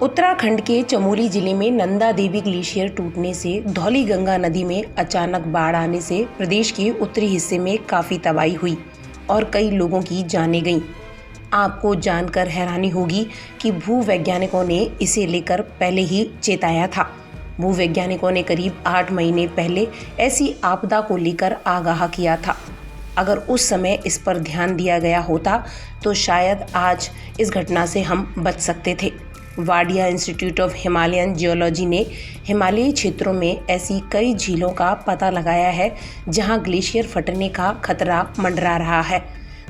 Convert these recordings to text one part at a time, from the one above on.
उत्तराखंड के चमोली जिले में नंदा देवी ग्लेशियर टूटने से धौलीगंगा नदी में अचानक बाढ़ आने से प्रदेश के उत्तरी हिस्से में काफ़ी तबाही हुई और कई लोगों की जानें गईं। आपको जानकर हैरानी होगी कि भूवैज्ञानिकों ने इसे लेकर पहले ही चेताया था। भूवैज्ञानिकों ने करीब 8 महीने पहले ऐसी आपदा को लेकर आगाह किया था। अगर उस समय इस पर ध्यान दिया गया होता तो शायद आज इस घटना से हम बच सकते थे। Wadia institute of Himalayan geology ने हिमालयी क्षेत्रों में ऐसी कई झीलों का पता लगाया है जहां ग्लेशियर फटने का खतरा मंडरा रहा है।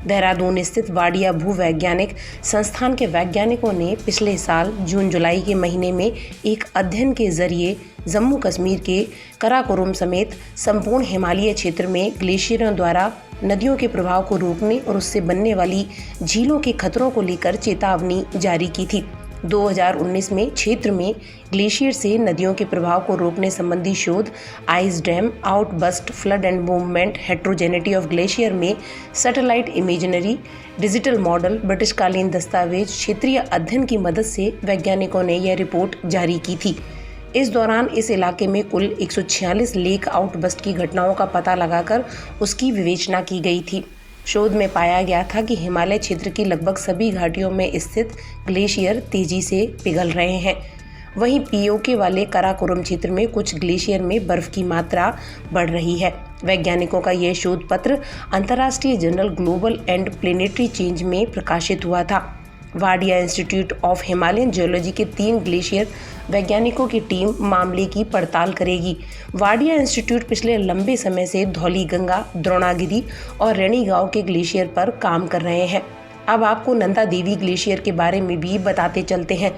देहरादून स्थित वाडिया भूवैज्ञानिक संस्थान के वैज्ञानिकों ने पिछले साल जून जुलाई के महीने में एक अध्ययन के जरिए जम्मू कश्मीर के कराकोरम समेत संपूर्ण हिमालयी क्षेत्र में ग्लेशियरों द्वारा नदियों के प्रभाव को रोकने और उससे बनने वाली झीलों के खतरों को लेकर चेतावनी जारी की थी। 2019 में क्षेत्र में ग्लेशियर से नदियों के प्रभाव को रोकने संबंधी शोध ice dam outburst flood and movement heterogeneity of glacier में सैटेलाइट इमेजनरी डिजिटल मॉडल ब्रिटिशकालीन दस्तावेज क्षेत्रीय अध्ययन की मदद से वैज्ञानिकों ने यह रिपोर्ट जारी की थी। इस दौरान इस इलाके में कुल 146 लेक आउटबस्ट की घटनाओं का पता लगाकर उसकी विवेचना की गई थी। शोध में पाया गया था कि हिमालय क्षेत्र की लगभग सभी घाटियों में स्थित ग्लेशियर तेजी से पिघल रहे हैं। वहीं पीओके वाले कराकोरम क्षेत्र में कुछ ग्लेशियर में बर्फ की मात्रा बढ़ रही है। वैज्ञानिकों का यह शोध पत्र अंतर्राष्ट्रीय journal global and planetary change में प्रकाशित हुआ था। Wadia institute of Himalayan geology के 3 ग्लेशियर वैज्ञानिकों की टीम मामले की पड़ताल करेगी। वाडिया इंस्टीट्यूट पिछले लंबे समय से धौलीगंगा, द्रोणागिरी और रैणी गांव के ग्लेशियर पर काम कर रहे हैं। अब आपको नंदा देवी ग्लेशियर के बारे में भी बताते चलते हैं।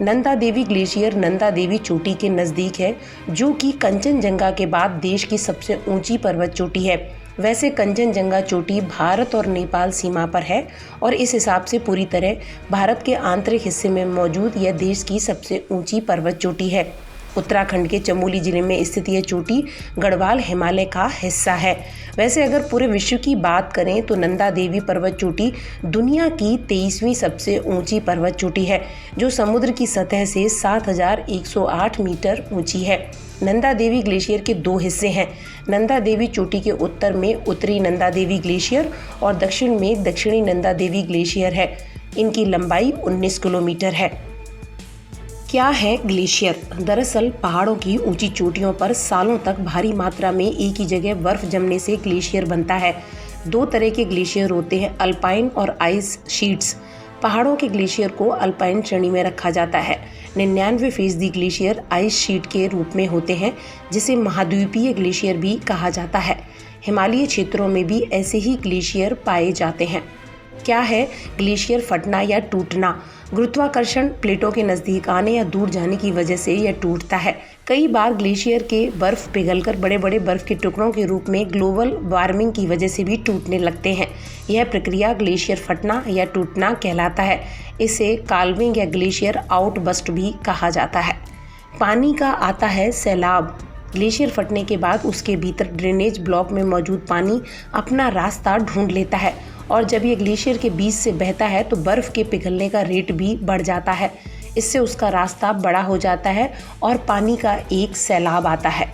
नंदा देवी ग्लेशियर नंदा देवी चोटी के नज़दीक है, जो कि कंचनजंगा के बाद देश की सबसे ऊंची पर्वत चोटी है। वैसे कंचनजंगा चोटी भारत और नेपाल सीमा पर है और इस हिसाब से पूरी तरह भारत के आंतरिक हिस्से में मौजूद यह देश की सबसे ऊंची पर्वत चोटी है। उत्तराखंड के चमोली जिले में स्थित यह चोटी गढ़वाल हिमालय का हिस्सा है। वैसे अगर पूरे विश्व की बात करें तो नंदा देवी पर्वत चोटी दुनिया की 23वीं सबसे ऊंची पर्वत चोटी है, जो समुद्र की सतह से 7108 मीटर ऊंची है। नंदा देवी ग्लेशियर के 2 हिस्से हैं। नंदा देवी चोटी के उत्तर में उत्तरी नंदा देवी ग्लेशियर और दक्षिण में दक्षिणी नंदा देवी ग्लेशियर है। इनकी लंबाई 19 किलोमीटर है। क्या है ग्लेशियर? दरअसल पहाड़ों की ऊंची चोटियों पर सालों तक भारी मात्रा में एक ही जगह बर्फ जमने से ग्लेशियर बनता है। 2 तरह के ग्लेशियर होते हैं, अल्पाइन और आइस शीट्स। पहाड़ों के ग्लेशियर को अल्पाइन श्रेणी में रखा जाता है। 99% ग्लेशियर आइस शीट के रूप में होते हैं, जिसे महाद्वीपीय ग्लेशियर भी कहा जाता है। हिमालयी क्षेत्रों में भी ऐसे ही ग्लेशियर पाए जाते हैं। क्या है ग्लेशियर फटना या टूटना? गुरुत्वाकर्षण प्लेटों के नज़दीक आने या दूर जाने की वजह से यह टूटता है। कई बार ग्लेशियर के बर्फ़ पिघलकर बड़े बड़े बर्फ़ के टुकड़ों के रूप में ग्लोबल वार्मिंग की वजह से भी टूटने लगते हैं। यह प्रक्रिया ग्लेशियर फटना या टूटना कहलाता है। इसे काल्विंग या ग्लेशियर आउटबस्ट भी कहा जाता है। पानी का आता है सैलाब। ग्लेशियर फटने के बाद उसके भीतर ड्रेनेज ब्लॉक में मौजूद पानी अपना रास्ता ढूंढ लेता है और जब ये ग्लेशियर के बीच से बहता है तो बर्फ़ के पिघलने का रेट भी बढ़ जाता है। इससे उसका रास्ता बड़ा हो जाता है और पानी का एक सैलाब आता है।